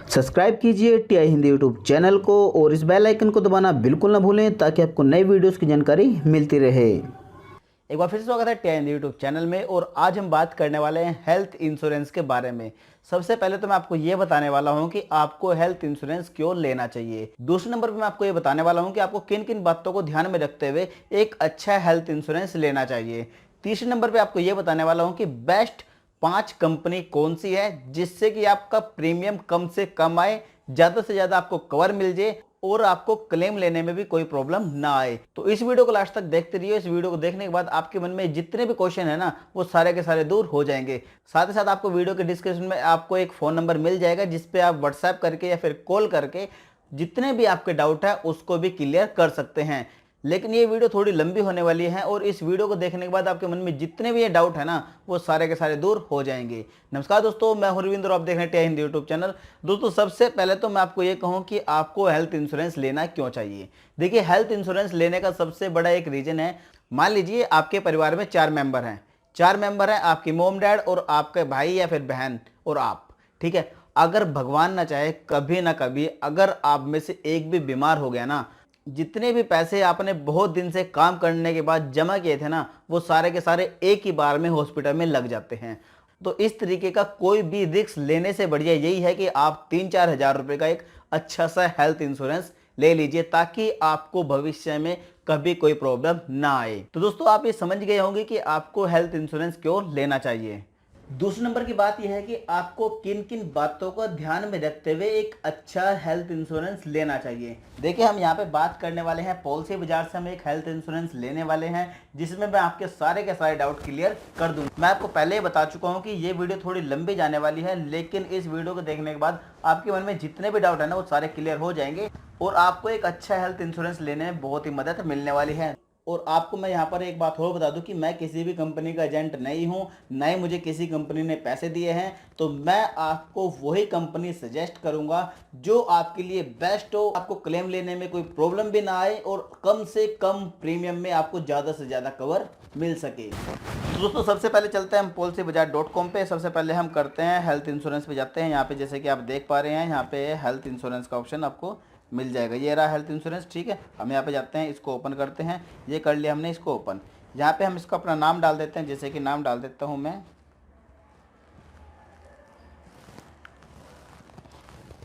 Subscribe कीजिए TI Hindi YouTube channel को और इस बेल आइकन को दबाना बिल्कुल ना भूलें ताकि आपको नए वीडियोस की जानकारी मिलती रहे। एक बार फिर स्वागत है टीआई हिंदी यूट्यूब चैनल में। और आज हम बात करने वाले हैं हेल्थ इंश्योरेंस के बारे में। सबसे पहले तो मैं आपको ये बताने वाला हूं कि आपको हेल्थ इंश्योरेंस क्यों लेना चाहिए। दूसरे नंबर पे मैं आपको ये बताने वाला हूं कि आपको किन किन बातों को ध्यान में रखते हुए एक अच्छा हेल्थ इंश्योरेंस लेना चाहिए। तीसरे नंबर पे आपको ये बताने वाला हूं कि बेस्ट 5 कंपनी कौन सी है जिससे कि आपका प्रीमियम कम से कम आए, ज्यादा से ज्यादा आपको कवर मिल जाए और आपको क्लेम लेने में भी कोई प्रॉब्लम ना आए। तो इस वीडियो को लास्ट तक देखते रहिए। इस वीडियो को देखने के बाद आपके मन में जितने भी क्वेश्चन है ना वो सारे के सारे दूर हो जाएंगे। साथ ही साथ आपको वीडियो के डिस्क्रिप्शन में आपको एक फोन नंबर मिल जाएगा जिसपे आप व्हाट्सएप करके या फिर कॉल करके जितने भी आपके डाउट है उसको भी क्लियर कर सकते हैं। लेकिन ये वीडियो थोड़ी लंबी होने वाली है और इस वीडियो को देखने के बाद आपके मन में जितने भी ये डाउट है ना वो सारे के सारे दूर हो जाएंगे। नमस्कार दोस्तों, मैं हूं रविंद्र और आप देख रहे हैं टीआई हिंदी यूट्यूब चैनल। दोस्तों सबसे पहले तो मैं आपको ये कहूं कि आपको हेल्थ इंश्योरेंस लेना क्यों चाहिए। देखिए, हेल्थ इंश्योरेंस लेने का सबसे बड़ा एक रीजन है, मान लीजिए आपके परिवार में 4 मेंबर हैं। 4 मेंबर हैं, आपकी मोम डैड और आपके भाई या फिर बहन और आप, ठीक है। अगर भगवान ना चाहे कभी ना कभी अगर आप में से एक भी बीमार हो गया ना, जितने भी पैसे आपने बहुत दिन से काम करने के बाद जमा किए थे ना वो सारे के सारे एक ही बार में हॉस्पिटल में लग जाते हैं। तो इस तरीके का कोई भी रिस्क लेने से बढ़िया यही है कि आप 3-4 हजार रुपए का एक अच्छा सा हेल्थ इंश्योरेंस ले लीजिए ताकि आपको भविष्य में कभी कोई प्रॉब्लम ना आए। तो दोस्तों आप ये समझ गए होंगे कि आपको हेल्थ इंश्योरेंस क्यों लेना चाहिए। दूसरे नंबर की बात यह है कि आपको किन किन बातों को ध्यान में रखते हुए एक अच्छा हेल्थ इंश्योरेंस लेना चाहिए। देखिए, हम यहाँ पे बात करने वाले हैं पॉलिसी बाजार से हम एक हेल्थ इंश्योरेंस लेने वाले हैं जिसमें मैं आपके सारे के सारे डाउट क्लियर कर दूंगा। मैं आपको पहले ही बता चुका हूँ कि ये वीडियो थोड़ी लंबी जाने वाली है, लेकिन इस वीडियो को देखने के बाद आपके मन में जितने भी डाउट है ना वो सारे क्लियर हो जाएंगे और आपको एक अच्छा हेल्थ इंश्योरेंस लेने में बहुत ही मदद मिलने वाली है। और आपको मैं यहाँ पर एक बात और बता दूं कि मैं किसी भी कंपनी का एजेंट नहीं हूँ, ना ही मुझे किसी कंपनी ने पैसे दिए हैं। तो मैं आपको वही कंपनी सजेस्ट करूंगा जो आपके लिए बेस्ट हो, आपको क्लेम लेने में कोई प्रॉब्लम भी ना आए और कम से कम प्रीमियम में आपको ज़्यादा से ज़्यादा कवर मिल सके। तो दोस्तों सबसे पहले चलते हैं हम policybazaar.com पे। सबसे पहले हम करते हैं हेल्थ इंश्योरेंस पे जाते हैं। यहाँ पे जैसे कि आप देख पा रहे हैं यहाँ पे हेल्थ इंश्योरेंस का ऑप्शन आपको मिल जाएगा। ये रहा हेल्थ इंश्योरेंस, ठीक है। हम यहाँ पे जाते हैं, इसको ओपन करते हैं। ये कर लिया हमने इसको ओपन। यहाँ पे हम इसको अपना नाम डाल देते हैं, जैसे कि नाम डाल देता हूँ मैं,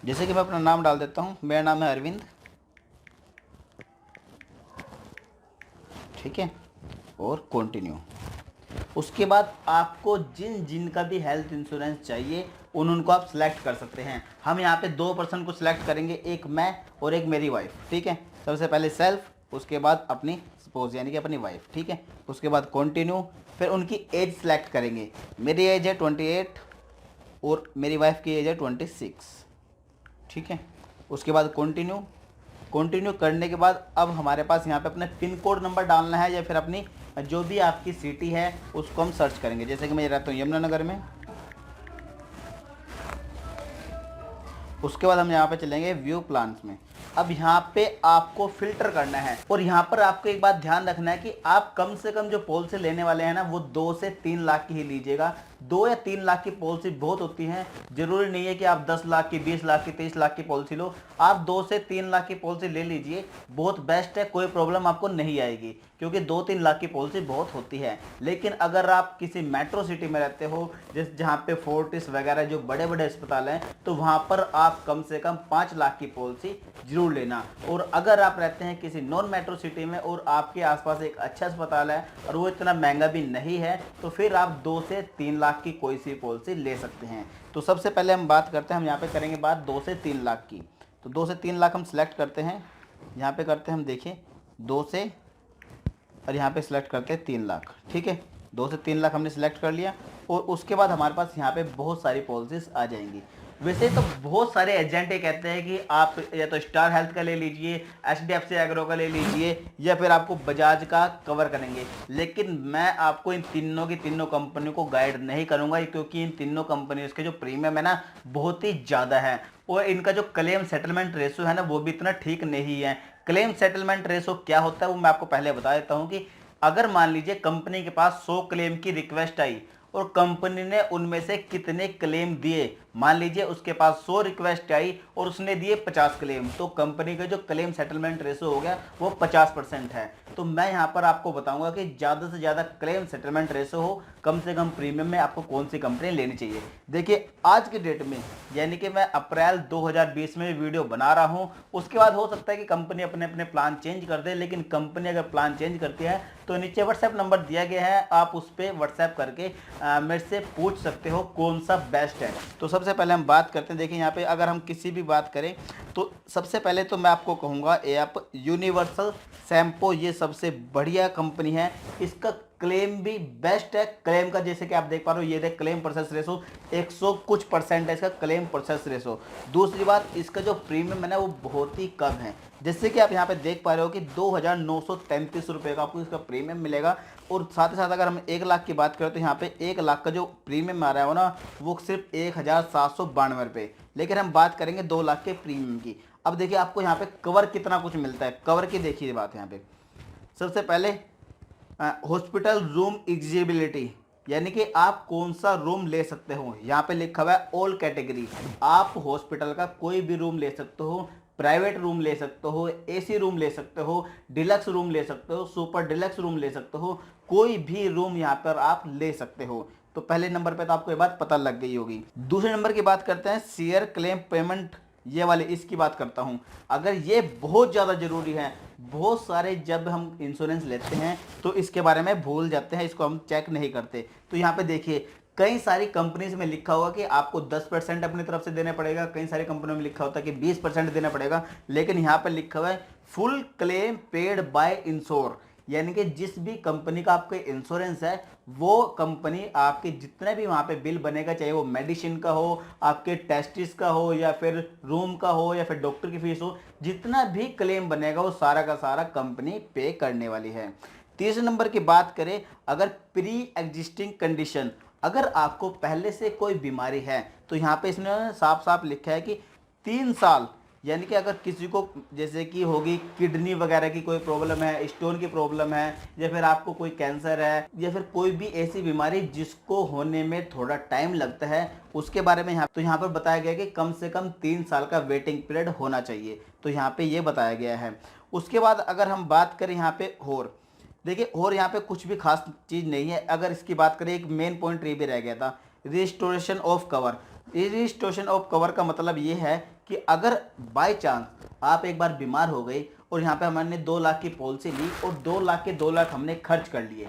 जैसे कि मैं अपना नाम डाल देता हूँ, मेरा नाम है अरविंद, ठीक है। और कंटिन्यू। उसके बाद आपको जिन जिन का भी हेल्थ इंश्योरेंस चाहिए उनको आप सिलेक्ट कर सकते हैं। हम यहाँ पे 2 पर्सन को सिलेक्ट करेंगे, एक मैं और एक मेरी वाइफ, ठीक है। सबसे पहले सेल्फ, उसके बाद अपनी स्पोज यानी कि अपनी वाइफ, ठीक है। उसके बाद कंटिन्यू, फिर उनकी एज सिलेक्ट करेंगे। मेरी एज है 28 और मेरी वाइफ की एज है 26, ठीक है। उसके बाद कंटिन्यू। कंटिन्यू करने के बाद अब हमारे पास यहाँ पे अपने पिन कोड नंबर डालना है या फिर अपनी जो भी आपकी सिटी है उसको हम सर्च करेंगे। जैसे कि मैं रहता हूँ यमुनानगर में। उसके बाद हम यहाँ पे चलेंगे व्यू प्लान्स में। अब यहाँ पे आपको फिल्टर करना है और यहाँ पर आपको एक बात ध्यान रखना है कि आप कम से कम जो पॉलिसी लेने वाले हैं ना वो 2 से 3 लाख की ही लीजिएगा। 2 या 3 लाख की पॉलिसी बहुत होती है, जरूरी नहीं है कि आप 10 लाख की, 20 लाख की, 30 लाख की पॉलिसी लो। आप 2 से 3 लाख की पॉलिसी ले लीजिए, बहुत बेस्ट है, कोई प्रॉब्लम आपको नहीं आएगी क्योंकि 2-3 लाख की पॉलिसी बहुत होती है। लेकिन अगर आप किसी मेट्रो सिटी में रहते हो जिस जहाँ पे फोर्टिस वगैरह जो बड़े बड़े अस्पताल हैं तो वहाँ पर आप कम से कम 5 लाख की पॉलिसी जरूर लेना। और अगर आप रहते हैं किसी नॉन मेट्रो सिटी में और आपके आसपास एक अच्छा अस्पताल है और वो इतना महंगा भी नहीं है तो फिर आप 2 से 3 लाख की कोई सी पॉलिसी ले सकते हैं। तो सबसे पहले हम बात करते हैं, हम यहाँ पे करेंगे बात 2 से 3 लाख की। तो 2 से 3 लाख हम सिलेक्ट करते हैं, यहाँ पे करते हैं हम, देखिए 2 से, और यहाँ पे सिलेक्ट करते हैं 3 लाख, ठीक है। 2 से 3 लाख हमने सिलेक्ट कर लिया और उसके बाद हमारे पास यहाँ पे बहुत सारी पॉलिसीज आ जाएंगी। वैसे तो बहुत सारे एजेंट ये कहते हैं कि आप या तो स्टार हेल्थ का ले लीजिए, एचडीएफसी एग्रो का ले लीजिए या फिर आपको बजाज का कवर करेंगे, लेकिन मैं आपको इन तीनों की तीनों कंपनियों को गाइड नहीं करूंगा क्योंकि इन तीनों कंपनियों के जो प्रीमियम है ना बहुत ही ज़्यादा है और इनका जो क्लेम सेटलमेंट रेशो है ना वो भी इतना ठीक नहीं है। क्लेम सेटलमेंट रेशो क्या होता है वो मैं आपको पहले बता देता हूँ कि अगर मान लीजिए कंपनी के पास 100 क्लेम की रिक्वेस्ट आई और कंपनी ने उनमें से कितने क्लेम दिए मान लीजिए उसके पास 100 रिक्वेस्ट आई और उसने दिए 50 क्लेम, तो कंपनी का जो क्लेम सेटलमेंट रेशो हो गया वो 50% है। तो मैं यहाँ पर आपको बताऊंगा कि ज़्यादा से ज़्यादा क्लेम सेटलमेंट रेशो हो, कम से कम प्रीमियम में आपको कौन सी कंपनी लेनी चाहिए। देखिए आज के डेट में, यानी कि मैं अप्रैल 2020 में वीडियो बना रहा हूँ, उसके बाद हो सकता है कि कंपनी अपने अपने प्लान चेंज कर दे, लेकिन कंपनी अगर प्लान चेंज करती है तो नीचे व्हाट्सएप नंबर दिया गया है, आप उस पर व्हाट्सएप करके मेरे से पूछ सकते हो कौन सा बेस्ट है। तो सबसे पहले हम बात करते हैं, देखिए यहाँ पे अगर हम किसी भी बात करें तो सबसे पहले तो मैं आपको कहूँगा ये आप यूनिवर्सल शैम्पू, ये सबसे बढ़िया कंपनी है, इसका क्लेम भी बेस्ट है। क्लेम का जैसे कि आप देख पा रहे हो, ये देख क्लेम प्रोसेस रेशो 100 कुछ % है इसका क्लेम प्रोसेस रेशो। दूसरी बात, इसका जो प्रीमियम है ना वो बहुत ही कम है, जैसे कि आप यहाँ पे देख पा रहे हो कि 2,933 रुपये का आपको इसका प्रीमियम मिलेगा। और साथ ही साथ अगर हम 1 लाख की बात करें तो यहाँ पे 1 लाख का जो प्रीमियम आ रहा है ना वो सिर्फ 1,792 रुपये, लेकिन हम बात करेंगे 2 लाख के प्रीमियम की। अब देखिए आपको यहाँ पे कवर कितना कुछ मिलता है, कवर की देखिए बात यहाँ पे। सबसे पहले हॉस्पिटल रूम एलिजिबिलिटी, यानी कि आप कौन सा रूम ले सकते हो, यहाँ पे लिखा हुआ है ऑल कैटेगरी। आप हॉस्पिटल का कोई भी रूम ले सकते हो, प्राइवेट रूम ले सकते हो, एसी रूम ले सकते हो, डिलक्स रूम ले सकते हो, सुपर डिलक्स रूम ले सकते हो, कोई भी रूम यहाँ पर आप ले सकते हो। तो पहले नंबर पे तो आपको ये बात पता लग गई होगी। दूसरे नंबर की बात करते हैं शेयर क्लेम पेमेंट, ये वाले इसकी बात करता हूँ। अगर ये बहुत ज़्यादा ज़रूरी है, बहुत सारे जब हम इंश्योरेंस लेते हैं तो इसके बारे में भूल जाते हैं, इसको हम चेक नहीं करते। तो यहाँ पे देखिए कई सारी कंपनीज में लिखा हुआ कि आपको 10% अपनी तरफ से देना पड़ेगा, कई सारी कंपनियों में लिखा होता है कि 20% देना पड़ेगा, लेकिन यहाँ पे लिखा हुआ है full claim paid by ensure, यानी कि जिस भी कंपनी का आपका इंश्योरेंस है वो कंपनी आपके जितने भी वहाँ पे बिल बनेगा, चाहे वो मेडिसिन का हो, आपके टेस्टिस का हो, या फिर रूम का हो, या फिर डॉक्टर की फीस हो, जितना भी क्लेम बनेगा वो सारा का सारा कंपनी पे करने वाली है। तीसरे नंबर की बात करें, अगर प्री एग्जिस्टिंग कंडीशन, अगर आपको पहले से कोई बीमारी है तो यहाँ पे इसने साफ साफ लिखा है कि 3 साल, यानी कि अगर किसी को जैसे कि होगी किडनी वगैरह की कोई प्रॉब्लम है, स्टोन की प्रॉब्लम है, या फिर आपको कोई कैंसर है, या फिर कोई भी ऐसी बीमारी जिसको होने में थोड़ा टाइम लगता है, उसके बारे में यहाँ पर बताया गया कि कम से कम 3 साल का वेटिंग पीरियड होना चाहिए। तो यहाँ पे ये बताया गया है। उसके बाद अगर हम बात करें यहाँ पे और देखिए, और यहाँ पे कुछ भी खास चीज़ नहीं है। अगर इसकी बात करें, एक मेन पॉइंट ये भी रह गया था, restoration of cover. Restoration of cover का मतलब ये है कि अगर बाय चांस आप एक बार बीमार हो गए और यहाँ पे हमने 2 लाख की पॉलिसी ली और 2 लाख के 2 लाख हमने खर्च कर लिए,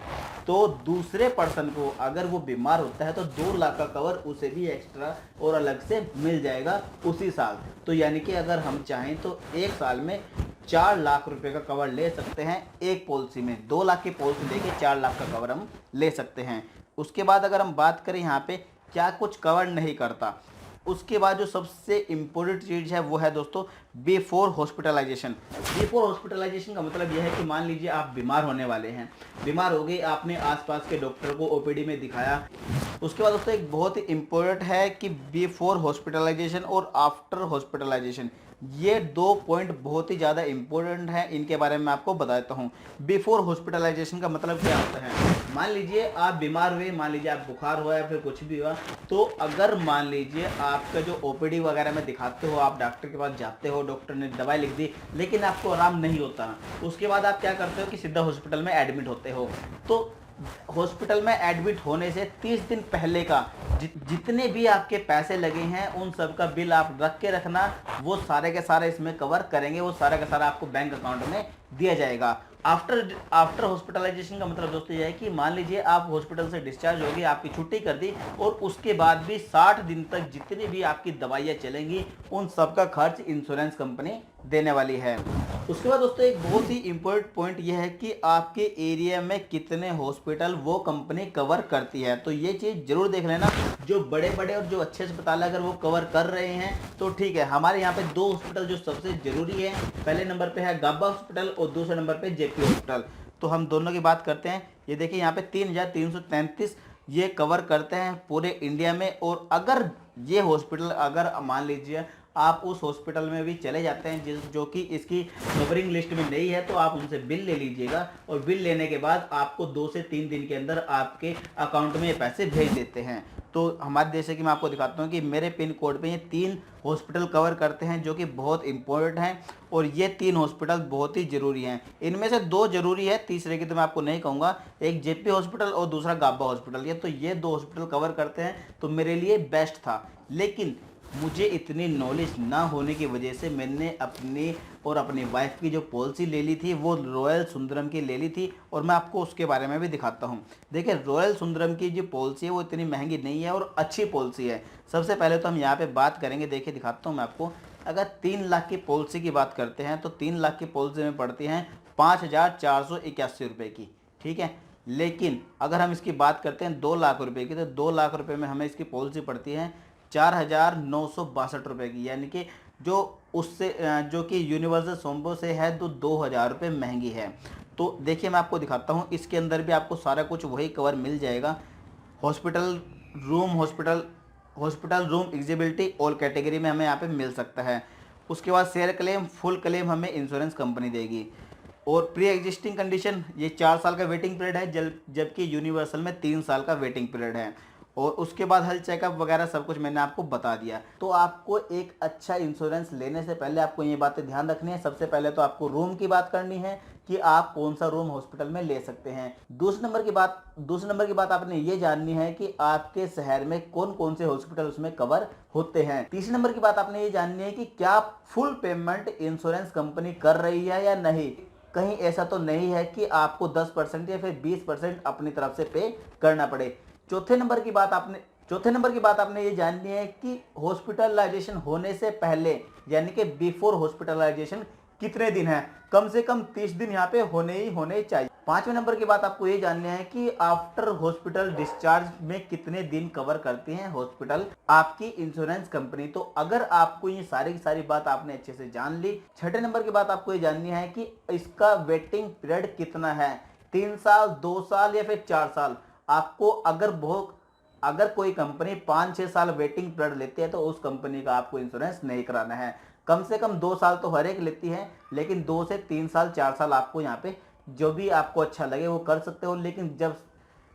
तो दूसरे पर्सन को अगर वो बीमार होता है तो 2 लाख का कवर उसे भी एक्स्ट्रा और अलग से मिल जाएगा उसी साल। तो यानी कि अगर हम चाहें तो एक साल में 4 लाख रुपए का कवर ले सकते हैं एक पॉलिसी में। 2 लाख की पॉलिसी लेके 4 लाख का कवर हम ले सकते हैं। उसके बाद अगर हम बात करें यहाँ पे क्या कुछ कवर नहीं करता, उसके बाद जो सबसे इम्पोर्टेंट चीज़ है वो है दोस्तों बिफोर हॉस्पिटलाइजेशन। बिफोर हॉस्पिटलाइजेशन का मतलब यह है कि मान लीजिए आप बीमार होने वाले हैं, बीमार हो गए, आपने आसपास के डॉक्टर को ओपीडी में दिखाया। उसके बाद दोस्तों एक बहुत ही इम्पोर्टेंट है कि बिफोर हॉस्पिटलाइजेशन और आफ्टर हॉस्पिटलाइजेशन, ये 2 पॉइंट बहुत ही ज़्यादा इंपॉर्टेंट हैं, इनके बारे में आपको बताता हूँ। बिफोर हॉस्पिटलाइजेशन का मतलब क्या होता है, मान लीजिए आप बीमार हुए, मान लीजिए आप बुखार हुआ या फिर कुछ भी हुआ, तो अगर मान लीजिए आपका जो ओपीडी वगैरह में दिखाते हो, आप डॉक्टर के पास जाते हो, डॉक्टर ने दवाई लिख दी लेकिन आपको आराम नहीं होता, उसके बाद आप क्या करते हो कि सीधा हॉस्पिटल में एडमिट होते हो। तो हॉस्पिटल में एडमिट होने से 30 दिन पहले का जितने भी आपके पैसे लगे हैं उन सब का बिल आप रख के रखना, वो सारे के सारे इसमें कवर करेंगे, वो सारा का सारा आपको बैंक अकाउंट में दिया जाएगा। आफ्टर हॉस्पिटलाइजेशन का मतलब दोस्तों ये है कि मान लीजिए आप हॉस्पिटल से डिस्चार्ज हो गए, आपकी छुट्टी कर दी और उसके बाद भी 60 दिन तक जितनी भी आपकी दवाइयाँ चलेंगी उन सब का खर्च इंश्योरेंस कंपनी देने वाली है। उसके बाद दोस्तों एक बहुत ही इम्पोर्टेंट पॉइंट यह है कि आपके एरिया में कितने हॉस्पिटल वो कंपनी कवर करती है। तो ये चीज़ जरूर देख लेना, जो बड़े बड़े और जो अच्छे अस्पताल अगर वो कवर कर रहे हैं तो ठीक है। हमारे यहाँ पे 2 हॉस्पिटल जो सबसे जरूरी है, पहले नंबर पे है गाबा हॉस्पिटल और दूसरे नंबर पे जेपी हॉस्पिटल। तो हम दोनों की बात करते हैं। ये देखिए यहाँ पे 3,333 ये कवर करते हैं पूरे इंडिया में। और अगर ये हॉस्पिटल अगर मान लीजिए आप उस हॉस्पिटल में भी चले जाते हैं जो कि इसकी कवरिंग लिस्ट में नहीं है, तो आप उनसे बिल ले लीजिएगा और बिल लेने के बाद आपको 2 से 3 दिन के अंदर आपके अकाउंट में ये पैसे भेज देते हैं। तो हमारे जैसे कि मैं आपको दिखाता हूँ कि मेरे पिन कोड पे ये 3 हॉस्पिटल कवर करते हैं जो कि बहुत इंपॉर्टेंट हैं और ये 3 हॉस्पिटल बहुत ही ज़रूरी हैं। इनमें से 2 ज़रूरी है, तीसरे की तो मैं आपको नहीं कहूँगा। एक जेपी हॉस्पिटल और दूसरा गाबा हॉस्पिटल, ये तो ये 2 हॉस्पिटल कवर करते हैं, तो मेरे लिए बेस्ट था। लेकिन मुझे इतनी नॉलेज ना होने की वजह से मैंने अपनी और अपनी वाइफ की जो पॉलिसी ले ली थी वो रॉयल सुंदरम की ले ली थी, और मैं आपको उसके बारे में भी दिखाता हूँ। देखिए, रॉयल सुंदरम की जो पॉलिसी है वो इतनी महंगी नहीं है और अच्छी पॉलिसी है। सबसे पहले तो हम यहाँ पे बात करेंगे, देखिए दिखाता हूँ मैं आपको। अगर 3 लाख की पॉलिसी की बात करते हैं तो 3 लाख की पॉलिसी में पड़ती हैं 5,481 रुपये की, ठीक है। लेकिन अगर हम इसकी बात करते हैं 2 लाख रुपए की, तो 2 लाख रुपए में हमें इसकी पॉलिसी पड़ती है 4,962 रुपये की, यानी कि जो उससे जो कि यूनिवर्सल सोम्बो से है तो 2,000 रुपये महंगी है। तो देखिए मैं आपको दिखाता हूँ, इसके अंदर भी आपको सारा कुछ वही कवर मिल जाएगा। हॉस्पिटल रूम एग्जिबिलिटी ऑल कैटेगरी में हमें यहाँ पे मिल सकता है। उसके बाद शेयर क्लेम, फुल क्लेम हमें इंश्योरेंस कंपनी देगी। और प्री एग्जिस्टिंग कंडीशन, ये 4 साल का वेटिंग पीरियड है, जबकि यूनिवर्सल में 3 साल का वेटिंग पीरियड है। और उसके बाद हेल्थ चेकअप वगैरह सब कुछ मैंने आपको बता दिया। तो आपको एक अच्छा इंश्योरेंस लेने से पहले आपको ये बातें ध्यान रखनी है। सबसे पहले तो आपको रूम की बात करनी है कि आप कौन सा रूम हॉस्पिटल में ले सकते हैं। दूसरे नंबर की बात आपने ये जाननी है कि आपके शहर में कौन कौन से हॉस्पिटल उसमें कवर होते हैं। तीसरे नंबर की बात आपने ये जाननी है कि क्या फुल पेमेंट इंश्योरेंस कंपनी कर रही है या नहीं। कहीं ऐसा तो नहीं है कि आपको 10% या फिर 20% अपनी तरफ से पे करना पड़े। चौथे नंबर की बात आपने ये जाननी है कि हॉस्पिटलाइजेशन होने से पहले, यानी कि बिफोर हॉस्पिटलाइजेशन कितने दिन है। कम से कम 30 दिन यहाँ पे होने ही चाहिए। 5वें नंबर की बात आपको ये जाननी है कि आफ्टर हॉस्पिटल डिस्चार्ज में कितने दिन कवर करती है हॉस्पिटल आपकी इंश्योरेंस कंपनी। तो अगर आपको ये सारी की सारी बात आपने अच्छे से जान ली। 6ठे नंबर की बात आपको ये जाननी है कि इसका वेटिंग पीरियड कितना है, 3 साल, 2 साल या फिर 4 साल। आपको अगर कोई कंपनी 5-6 साल वेटिंग पीरियड लेती है तो उस कंपनी का आपको इंश्योरेंस नहीं कराना है। कम से कम 2 साल तो हर एक लेती है, लेकिन 2 से 3 साल 4 साल आपको यहाँ पे जो भी आपको अच्छा लगे वो कर सकते हो।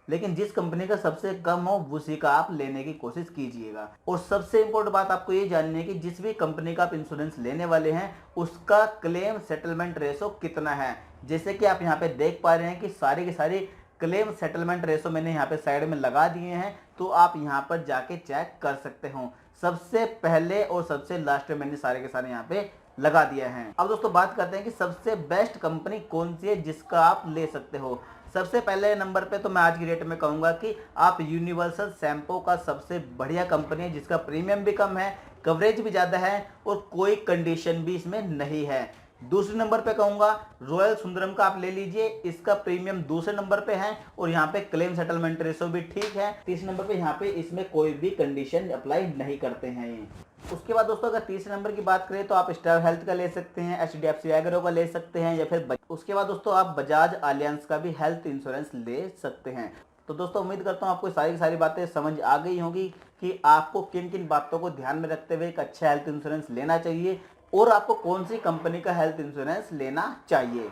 लेकिन जिस कंपनी का सबसे कम हो उसी का आप लेने की कोशिश कीजिएगा। और सबसे इंपॉर्टेंट बात आपको ये जाननी है कि जिस भी कंपनी का आप इंश्योरेंस लेने वाले हैं उसका क्लेम सेटलमेंट रेशो कितना है। जैसे कि आप यहाँ पे देख पा रहे हैं कि सारी की सारी क्लेम सेटलमेंट रेशो मैंने यहाँ पे साइड में लगा दिए हैं, तो आप यहाँ पर जाके चेक कर सकते हो। सबसे पहले और सबसे लास्ट में मैंने सारे के सारे यहाँ पे लगा दिया है। अब दोस्तों बात करते हैं कि सबसे बेस्ट कंपनी कौन सी है जिसका आप ले सकते हो। सबसे पहले नंबर पे तो मैं आज की डेट में कहूँगा कि आप यूनिवर्सल सैम्पो का सबसे बढ़िया कंपनी है, जिसका प्रीमियम भी कम है, कवरेज भी ज़्यादा है और कोई कंडीशन भी इसमें नहीं है। दूसरे नंबर पे कहूँगा रॉयल सुंदरम का आप ले लीजिए, इसका प्रीमियम दूसरे नंबर पे है और यहाँ पे क्लेम सेटलमेंट रेशो भी ठीक है। तीसरे नंबर पे यहाँ पे इसमें कोई भी कंडीशन अप्लाई नहीं करते हैं ये। उसके बाद दोस्तों अगर तीसरे नंबर की बात करें तो आप स्टार हेल्थ का ले सकते हैं, HDFC एग्रो का ले सकते हैं, या फिर उसके बाद दोस्तों आप बजाज अलियांस का भी हेल्थ इंश्योरेंस ले सकते हैं। तो दोस्तों उम्मीद करता हूँ आपको सारी की सारी बातें समझ आ गई होंगी कि आपको किन किन बातों को ध्यान में रखते हुए एक अच्छा हेल्थ इंश्योरेंस लेना चाहिए और आपको कौन सी कंपनी का हेल्थ इंश्योरेंस लेना चाहिए।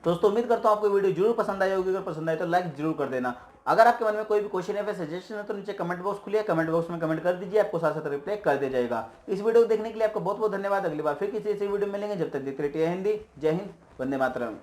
दोस्तों उम्मीद करता हूँ आपको वीडियो जरूर पसंद आई होगी। अगर पसंद आए तो लाइक जरूर कर देना। अगर आपके मन में कोई भी क्वेश्चन है फिर सजेशन है तो नीचे कमेंट बॉक्स खुलिए, कमेंट बॉक्स में कमेंट कर दीजिए, आपको साथ साथ रिप्लाई कर दिया जाएगा। इस वीडियो को देखने के लिए आपका बहुत बहुत धन्यवाद। अगली बार फिर किसी ऐसी वीडियो मिलेंगे, जब तक देखते रहिए हिंदी। जय हिंद, वंदे मातरम।